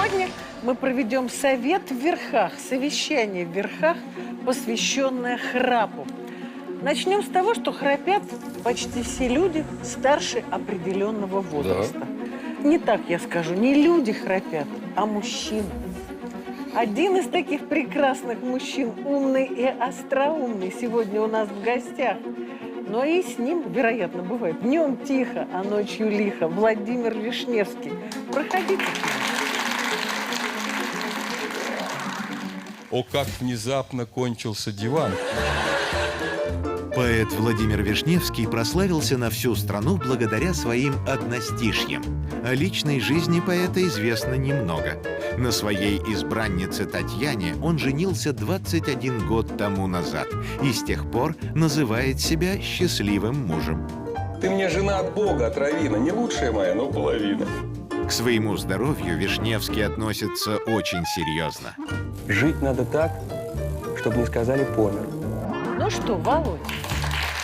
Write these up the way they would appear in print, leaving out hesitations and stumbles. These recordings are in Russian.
Сегодня мы проведем совет в верхах, совещание в верхах, посвященное храпу. Начнем с того, что храпят почти все люди старше определенного возраста. Да. Не так я скажу, не люди храпят, а мужчины. Один из таких прекрасных мужчин, умный и остроумный, сегодня у нас в гостях. Но и с ним, вероятно, бывает днем тихо, а ночью лихо. Владимир Вишневский. Проходите. О, как внезапно кончился диван. Поэт Владимир Вишневский прославился на всю страну благодаря своим одностишьям. О личной жизни поэта известно немного. На своей избраннице Татьяне он женился 21 год тому назад и с тех пор называет себя счастливым мужем. Ты мне жена от Бога, от Равина. Не лучшая моя, но половина. К своему здоровью Вишневский относится очень серьезно. Жить надо так, чтобы не сказали «помер». Ну что, Володь,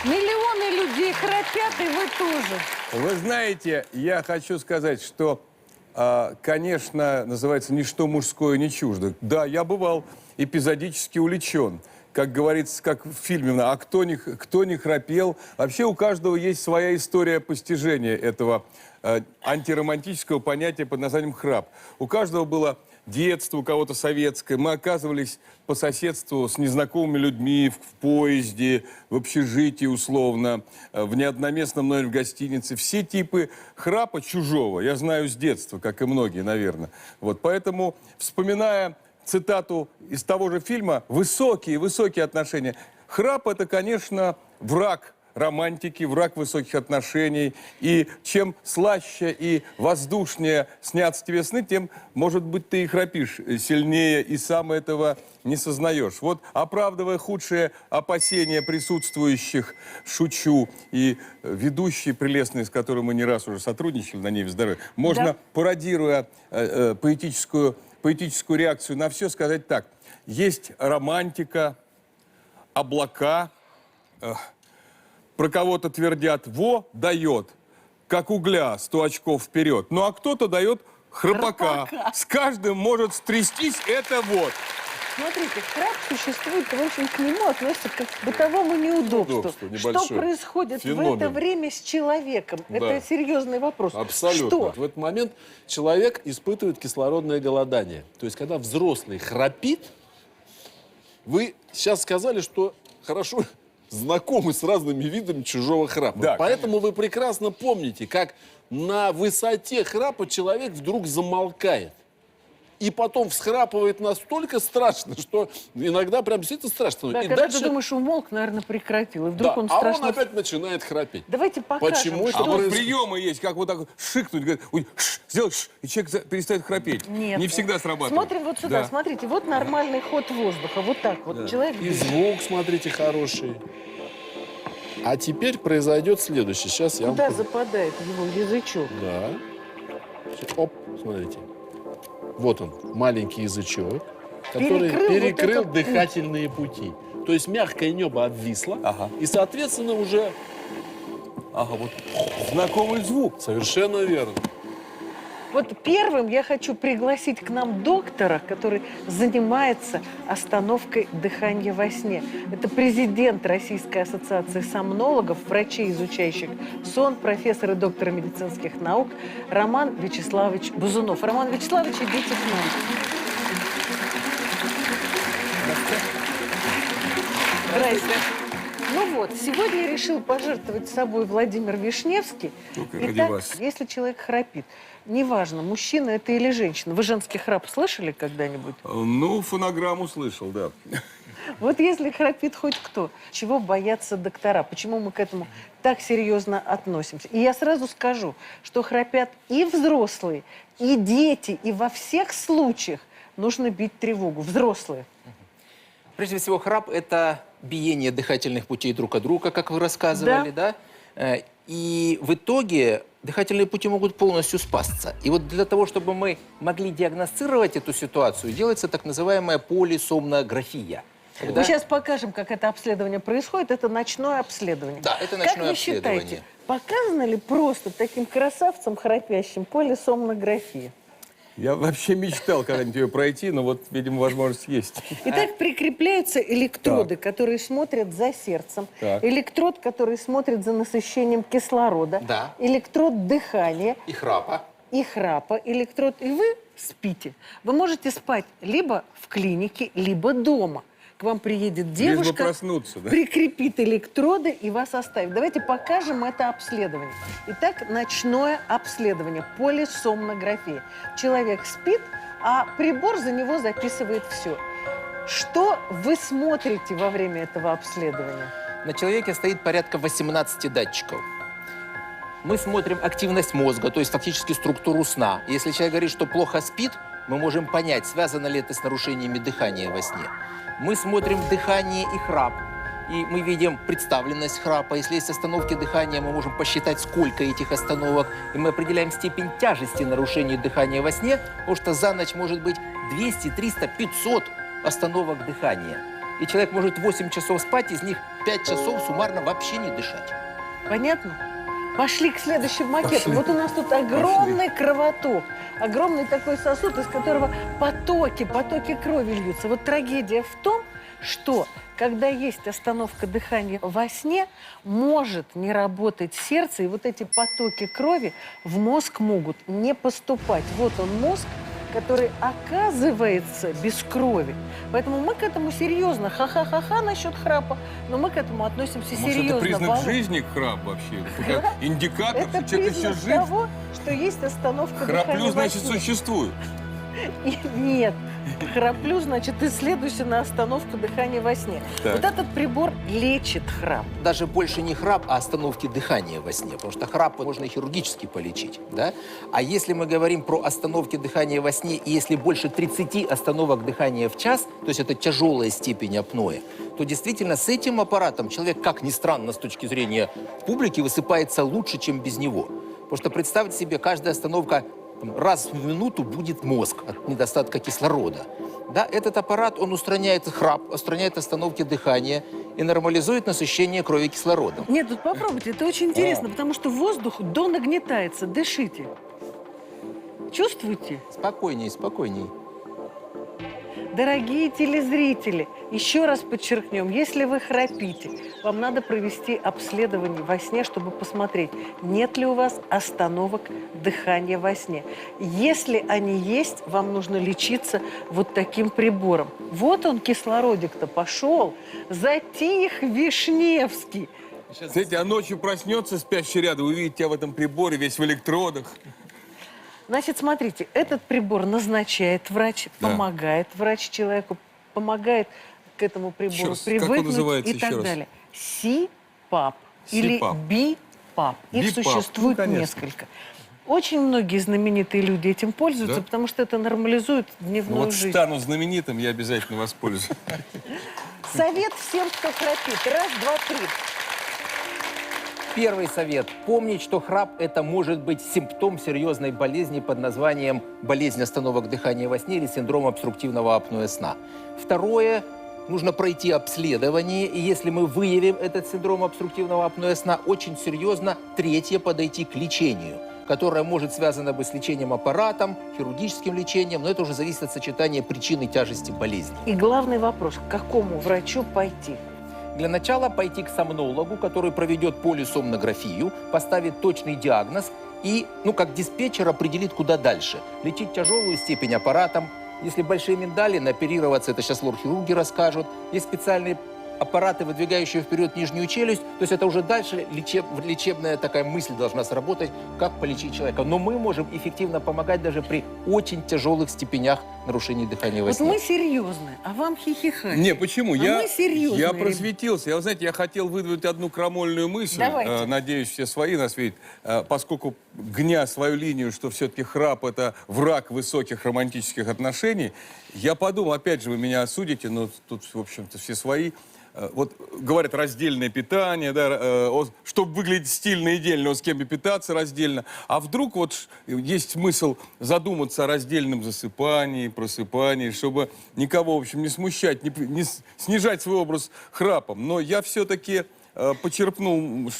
миллионы людей храпят, и вы тоже. Вы знаете, я хочу сказать, что, конечно, называется «ничто мужское не чуждо». Да, я бывал эпизодически увлечен. Как говорится, как в фильме, а кто не храпел. Вообще у каждого есть своя история постижения этого антиромантического понятия под названием храп. У каждого было детство, у кого-то советское. Мы оказывались по соседству с незнакомыми людьми в поезде, в общежитии условно, в неодноместном номере в гостинице. Все типы храпа чужого я знаю с детства, как и многие, наверное. Вот, поэтому, вспоминая цитату из того же фильма «Высокие отношения». Храп – это, конечно, враг романтики, враг высоких отношений. И чем слаще и воздушнее снятся тебе сны, тем, может быть, ты и храпишь сильнее, и сам этого не сознаешь. Вот, оправдывая худшие опасения присутствующих, шучу, и ведущие прелестные, с которыми мы не раз уже сотрудничали на Неве здоровья, можно, пародируя поэтическую реакцию на все, сказать так. Есть романтика, облака, про кого-то твердят, во, дает, как угля, 100 очков вперед. Ну, а кто-то дает храпака. С каждым может стрястись это вот. Смотрите, храп существует, в общем, к нему относятся как к бытовому неудобству. Что происходит в это время с человеком? Да. Это серьезный вопрос. Абсолютно. Что? В этот момент человек испытывает кислородное голодание. То есть, когда взрослый храпит, вы сейчас сказали, что хорошо знакомы с разными видами чужого храпа. Да, поэтому вы прекрасно помните, как на высоте храпа человек вдруг замолкает. И потом всхрапывает настолько страшно, что иногда прям действительно страшно. Да, и когда дальше... ты думаешь, умолк, наверное, прекратил. И вдруг он страшно... он опять начинает храпеть. Давайте покажем. Почему А вот приемы есть, как вот так вот шикнуть, говорят, ой, сделай, и человек перестает храпеть. Нет. Не всегда срабатывает. Смотрим вот сюда, смотрите, вот нормальный ход воздуха, вот так вот. Человек... И звук, смотрите, хороший. А теперь произойдет следующее. Сейчас я Куда вам... западает его язычок? Да. Оп, смотрите. Вот он, маленький язычок, который перекрыл вот дыхательные пути. То есть мягкое небо обвисло, и, соответственно, уже... Ага, вот знакомый звук. Совершенно верно. Вот первым я хочу пригласить к нам доктора, который занимается остановкой дыхания во сне. Это президент Российской ассоциации сомнологов, врачей, изучающих сон, профессор и доктор медицинских наук Роман Вячеславович Бузунов. Роман Вячеславович, идите к нам. Здравствуйте. Ну вот, сегодня решил пожертвовать собой Владимир Вишневский. Итак, если человек храпит, неважно, мужчина это или женщина. Вы женский храп слышали когда-нибудь? Ну, фонограмму слышал, да. Вот если храпит хоть кто, чего боятся доктора? Почему мы к этому так серьезно относимся? И я сразу скажу, что храпят и взрослые, и дети, и во всех случаях нужно бить тревогу. Взрослые. Прежде всего, храп – это биение дыхательных путей друг от друга, как вы рассказывали, да? И в итоге дыхательные пути могут полностью спасться. И вот для того, чтобы мы могли диагностировать эту ситуацию, делается так называемая полисомнография. Когда... Мы сейчас покажем, как это обследование происходит. Это ночное обследование. Да, это ночное обследование. Считаете, показано ли просто таким красавцам храпящим полисомнография? Я вообще мечтал когда-нибудь ее пройти, но вот, видимо, возможность есть. Итак, прикрепляются электроды, которые смотрят за сердцем, Так. электрод, который смотрит за насыщением кислорода, Да. электрод дыхания И храпа. и храпа, электрод, и вы спите. Вы можете спать либо в клинике, либо дома. К вам приедет Лишь бы девушка, проснуться, да? прикрепит электроды и вас оставит. Давайте покажем это обследование. Итак, ночное обследование, полисомнография. Человек спит, а прибор за него записывает все. Что вы смотрите во время этого обследования? На человеке стоит порядка 18 датчиков. Мы смотрим активность мозга, то есть фактически структуру сна. Если человек говорит, что плохо спит, мы можем понять, связано ли это с нарушениями дыхания во сне. Мы смотрим дыхание и храп, и мы видим представленность храпа. Если есть остановки дыхания, мы можем посчитать, сколько этих остановок, и мы определяем степень тяжести нарушений дыхания во сне, потому что за ночь может быть 200, 300, 500 остановок дыхания. И человек может 8 часов спать, из них 5 часов суммарно вообще не дышать. Понятно? Пошли к следующим макетам. Вот у нас тут огромный кровоток, огромный такой сосуд, из которого потоки крови льются. Вот трагедия в том, что когда есть остановка дыхания во сне, может не работать сердце, и вот эти потоки крови в мозг могут не поступать. Вот он мозг, который оказывается без крови. Поэтому мы к этому серьезно. Ха-ха-ха-ха насчет храпа, но мы к этому относимся Может, серьезно. это признак Володь. жизни храп вообще? Это как индикатор, Это что человек еще признак жив? того, что есть остановка дыхания Храплю, во значит, сне. существую. Нет. Храплю, значит, исследуйся на остановку дыхания во сне. Так. Вот этот прибор лечит храп. Даже больше не храп, а остановки дыхания во сне. Потому что храп можно хирургически полечить. Да? А если мы говорим про остановки дыхания во сне, и если больше 30 остановок дыхания в час, то есть это тяжелая степень апноэ, то действительно с этим аппаратом человек, как ни странно с точки зрения публики, высыпается лучше, чем без него. Потому что представьте себе, каждая остановка раз в минуту будет мозг от недостатка кислорода. Да, этот аппарат, он устраняет храп, устраняет остановки дыхания и нормализует насыщение крови кислородом. Нет, тут попробуйте, это очень интересно, потому что воздух донагнетается. Дышите. Чувствуете? Спокойней, спокойней. Дорогие телезрители, еще раз подчеркнем, если вы храпите, вам надо провести обследование во сне, чтобы посмотреть, нет ли у вас остановок дыхания во сне. Если они есть, вам нужно лечиться вот таким прибором. Вот он, кислородик-то, пошел. Затих Вишневский. Знаете, а ночью проснется спящий рядом, вы видите тебя в этом приборе, весь в электродах. Значит, смотрите, этот прибор назначает врач, Да. помогает врач человеку, помогает к этому прибору Еще раз, как он привыкнуть называется и еще так раз? далее. СИПАП или СИПАП. БИПАП. Их БИПАП, существует ну, конечно. несколько. Очень многие знаменитые люди этим пользуются, Да? потому что это нормализует Ну дневную вот жизнь. стану знаменитым, я обязательно воспользуюсь. Совет всем, кто храпит. Раз, два, три. Первый совет. Помнить, что храп – это может быть симптом серьезной болезни под названием болезнь остановок дыхания во сне или синдром обструктивного апноэ сна. Второе. Нужно пройти обследование, и если мы выявим этот синдром обструктивного апноэ сна, очень серьезно, третье, подойти к лечению, которое может связано быть с лечением аппаратом, хирургическим лечением, но это уже зависит от сочетания причин и тяжести болезни. И главный вопрос, к какому врачу пойти? Для начала пойти к сомнологу, который проведет полисомнографию, поставит точный диагноз и, как диспетчер, определит, куда дальше. Лечить тяжелую степень аппаратом. Если большие миндалины, оперироваться, это сейчас лор-хирурги расскажут. Есть специальные аппараты, выдвигающие вперед нижнюю челюсть. То есть это уже дальше лечебная такая мысль должна сработать, как полечить человека. Но мы можем эффективно помогать даже при очень тяжелых степенях нарушений дыхания во Вот сне. мы серьезные, а вам хихихать. Не, почему? А мы серьезные, Я ребят. просветился. Я, знаете, я хотел выдвинуть одну крамольную мысль. Давайте. Надеюсь, все свои нас видят. Поскольку гня свою линию, что все-таки храп – это враг высоких романтических отношений, я подумал, опять же, вы меня осудите, но тут, в общем-то, все свои. Вот говорят, раздельное питание, да, чтобы выглядеть стильно и дельно, с кем бы питаться раздельно. А вдруг вот есть смысл задуматься о раздельном засыпании, просыпании, чтобы никого, в общем, не смущать, не снижать свой образ храпом. Но я все-таки почерпнул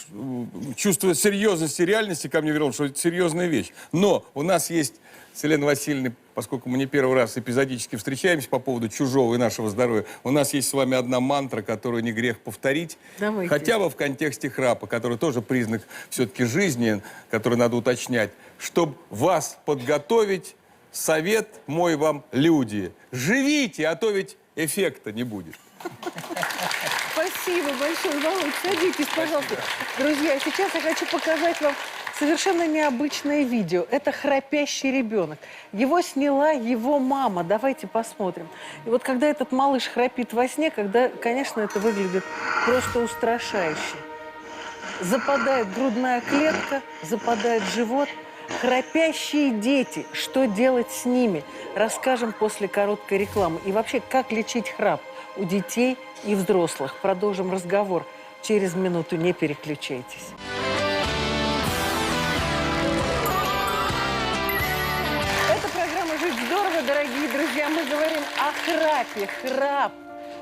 чувство серьезности реальности, ко мне вернул, что это серьезная вещь. Но у нас есть с Еленой Васильевной, поскольку мы не первый раз эпизодически встречаемся по поводу чужого и нашего здоровья, у нас есть с вами одна мантра, которую не грех повторить. Давайте. Хотя бы в контексте храпа, который тоже признак все-таки жизни, который надо уточнять. Чтобы вас подготовить, совет мой вам, люди. Живите, а то ведь эффекта не будет. Спасибо большое, Володь. Садитесь, пожалуйста. Друзья, сейчас я хочу показать вам совершенно необычное видео. Это храпящий ребенок. Его сняла его мама. Давайте посмотрим. И вот когда этот малыш храпит во сне, конечно, это выглядит просто устрашающе. Западает грудная клетка, западает живот. Храпящие дети. Что делать с ними? Расскажем после короткой рекламы. И вообще, как лечить храп у детей и взрослых. Продолжим разговор через минуту. Не переключайтесь. Это программа «Жить здорово», дорогие друзья. Мы говорим о храпе. Храп.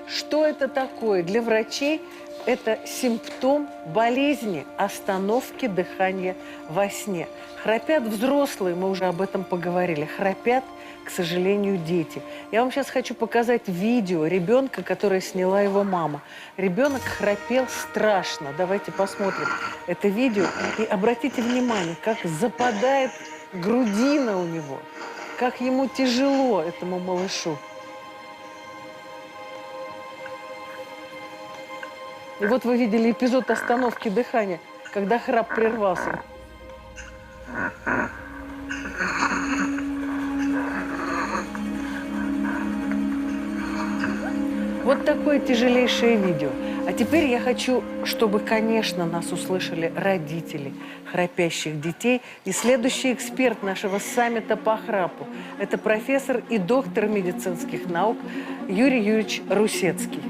Что это такое? Для врачей это симптом болезни, остановки дыхания во сне. Храпят взрослые, мы уже об этом поговорили. Храпят, к сожалению, дети. Я вам сейчас хочу показать видео ребенка, которое сняла его мама. Ребенок храпел страшно. Давайте посмотрим это видео. И обратите внимание, как западает грудина у него. Как ему тяжело, этому малышу. И вот вы видели эпизод остановки дыхания, когда храп прервался. Вот такое тяжелейшее видео. А теперь я хочу, чтобы, конечно, нас услышали родители храпящих детей. И следующий эксперт нашего саммита по храпу – это профессор и доктор медицинских наук Юрий Юрьевич Русецкий.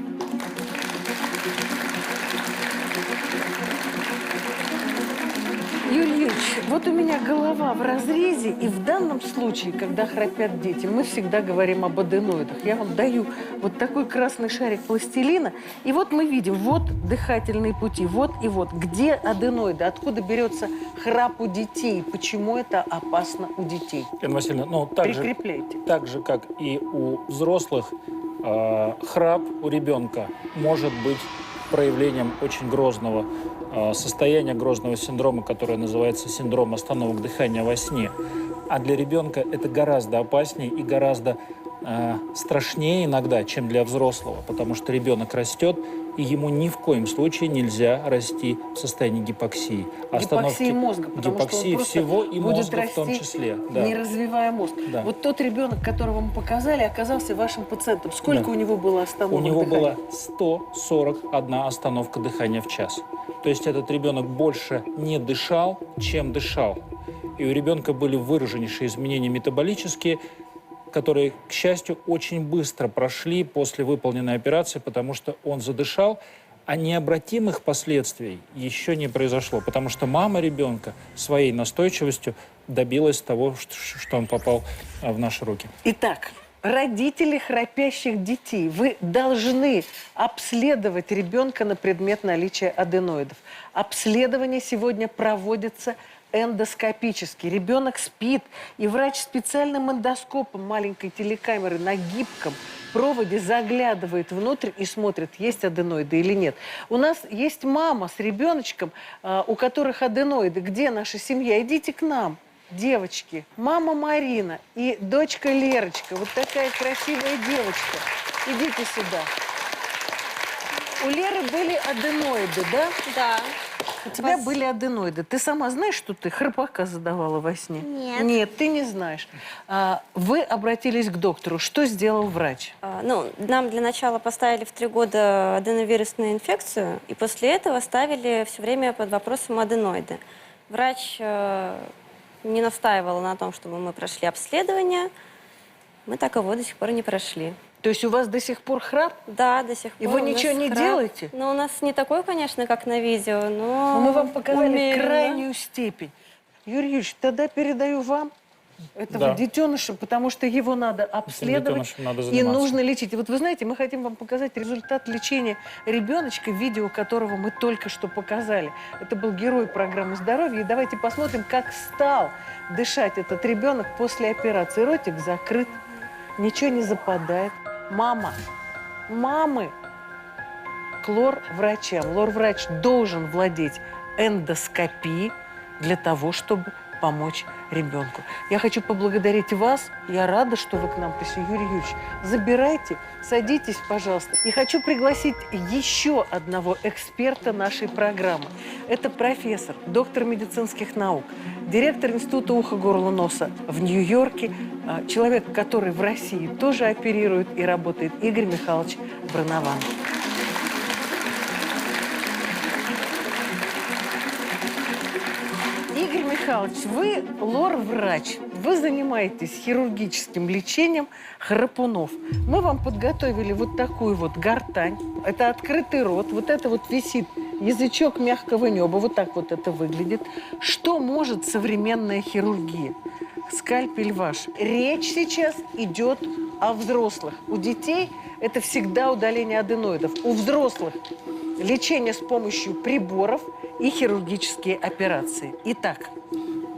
Юрий Юрьевич, вот у меня голова в разрезе, и в данном случае, когда храпят дети, мы всегда говорим об аденоидах. Я вам даю вот такой красный шарик пластилина, и вот мы видим, вот дыхательные пути, вот и вот. Где аденоиды? Откуда берется храп у детей? Почему это опасно у детей? Елена Васильевна, ну, Прикрепляйте. так же, как и у взрослых, храп у ребенка может быть проявлением очень грозного состояния, грозного синдрома, которое называется синдром остановок дыхания во сне. А для ребенка это гораздо опаснее и гораздо страшнее иногда, чем для взрослого, потому что ребенок растет, и ему ни в коем случае нельзя расти в состоянии гипоксии. Гипоксии мозга, потому гипоксии что он всего и будет мозга расти, в том числе. Да. не развивая мозг. Да. Вот тот ребенок, которого мы показали, оказался вашим пациентом. Сколько Да. у него было остановок У него дыхания? было 141 остановка дыхания в час. То есть этот ребенок больше не дышал, чем дышал. И у ребенка были выраженнейшие изменения метаболические, которые, к счастью, очень быстро прошли после выполненной операции, потому что он задышал, а необратимых последствий еще не произошло, потому что мама ребенка своей настойчивостью добилась того, что он попал в наши руки. Итак, родители храпящих детей, вы должны обследовать ребенка на предмет наличия аденоидов. Обследование сегодня проводится эндоскопически. Ребенок спит, и врач специальным эндоскопом, маленькой телекамерой на гибком проводе заглядывает внутрь и смотрит, есть аденоиды или нет. У нас есть мама с ребеночком, у которых аденоиды. Где наша семья? Идите к нам, девочки. Мама Марина и дочка Лерочка. Вот такая красивая девочка. Идите сюда. У Леры были аденоиды, да? Да. У тебя были аденоиды. Ты сама знаешь, что ты храпака задавала во сне? Нет. Нет, ты не знаешь. Вы обратились к доктору. Что сделал врач? Нам для начала поставили в 3 года аденовирусную инфекцию, и после этого ставили все время под вопросом аденоиды. Врач не настаивал на том, чтобы мы прошли обследование. Мы так его до сих пор не прошли. То есть у вас до сих пор храп? Да, до сих пор. И вы у нас ничего не храп. делаете? Ну, у нас не такой, конечно, как на видео, но Мы вам показали умеренно. крайнюю степень. Юрий Юрьевич, тогда передаю вам. этого Да. детеныша, потому что его надо обследовать детенышем надо и заниматься. нужно лечить. И вот вы знаете, мы хотим вам показать результат лечения ребеночка, видео которого мы только что показали. Это был герой программы «Здоровье». И давайте посмотрим, как стал дышать этот ребенок после операции. Ротик закрыт, ничего не западает. Мамы к лор-врачам. Лор-врач должен владеть эндоскопией для того, чтобы помочь ребенку. Я хочу поблагодарить вас. Я рада, что вы к нам пришли. Юрий Юрьевич, забирайте, садитесь, пожалуйста. И хочу пригласить еще одного эксперта нашей программы. Это профессор, доктор медицинских наук, директор Института уха, горла, носа в Нью-Йорке, человек, который в России тоже оперирует и работает, Игорь Михайлович Бронован. Игорь Михайлович, вы лор-врач, вы занимаетесь хирургическим лечением храпунов. Мы вам подготовили вот такую вот гортань. Это открытый рот, вот это вот висит язычок мягкого неба, вот так вот это выглядит. Что может современная хирургия? Скальпель ваш. Речь сейчас идет о взрослых. У детей это всегда удаление аденоидов. У взрослых лечение с помощью приборов и хирургические операции. Итак.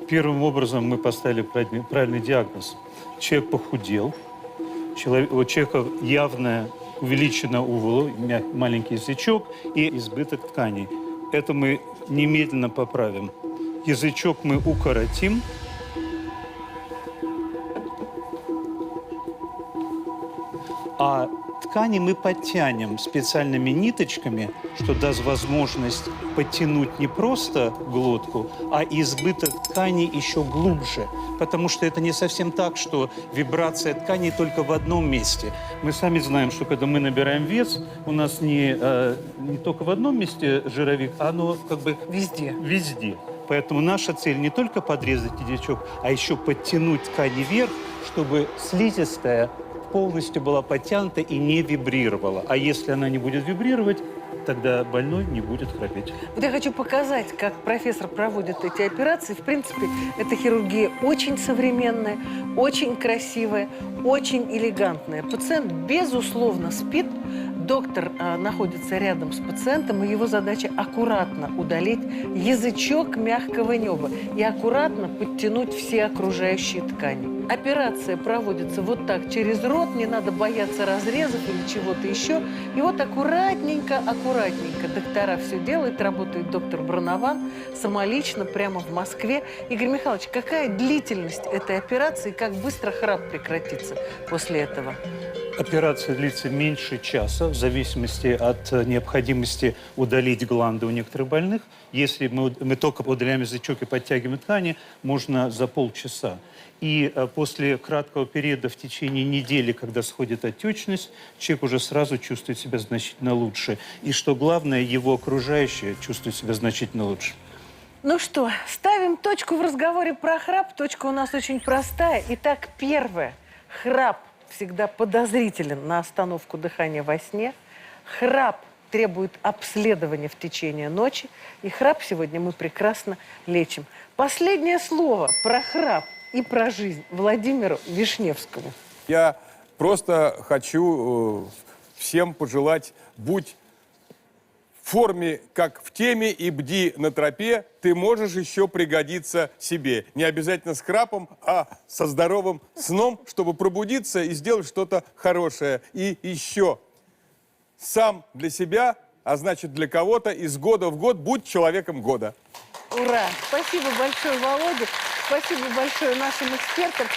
Первым образом мы поставили правильный диагноз. Человек похудел, у человека явно увеличено уволо, маленький язычок и избыток тканей. Это мы немедленно поправим. Язычок мы укоротим. А ткани мы подтянем специальными ниточками, что даст возможность подтянуть не просто глотку, а избыток тканей еще глубже. Потому что это не совсем так, что вибрация тканей только в одном месте. Мы сами знаем, что когда мы набираем вес, у нас не только в одном месте жировик, а оно как бы Везде. везде. Поэтому наша цель не только подрезать язычок, а еще подтянуть ткани вверх, чтобы слизистая полностью была подтянута и не вибрировала. А если она не будет вибрировать, тогда больной не будет храпеть. Вот я хочу показать, как профессор проводит эти операции. В принципе, эта хирургия очень современная, очень красивая, очень элегантная. Пациент, безусловно, спит. Доктор находится рядом с пациентом, и его задача аккуратно удалить язычок мягкого неба и аккуратно подтянуть все окружающие ткани. Операция проводится вот так через рот, не надо бояться разрезов или чего-то еще. И вот аккуратненько доктора все делают, работает доктор Бронован самолично прямо в Москве. Игорь Михайлович, какая длительность этой операции, как быстро храп прекратится после этого? Операция длится меньше часа, в зависимости от необходимости удалить гланды у некоторых больных. Если мы только удаляем язычок и подтягиваем ткани, можно за полчаса. И после краткого периода в течение недели, когда сходит отечность, человек уже сразу чувствует себя значительно лучше. И что главное, его окружающие чувствуют себя значительно лучше. Ну что, ставим точку в разговоре про храп. Точка у нас очень простая. Итак, первое. Храп всегда подозрителен на остановку дыхания во сне. Храп требует обследования в течение ночи. И храп сегодня мы прекрасно лечим. Последнее слово про храп и про жизнь Владимиру Вишневскому. Я просто хочу всем пожелать: будь в форме, как в теме, и бди на тропе, ты можешь еще пригодиться себе. Не обязательно с храпом, а со здоровым сном, чтобы пробудиться и сделать что-то хорошее. И еще сам для себя, а значит для кого-то, из года в год будь человеком года. Ура! Спасибо большое, Володя. Спасибо большое нашим экспертам.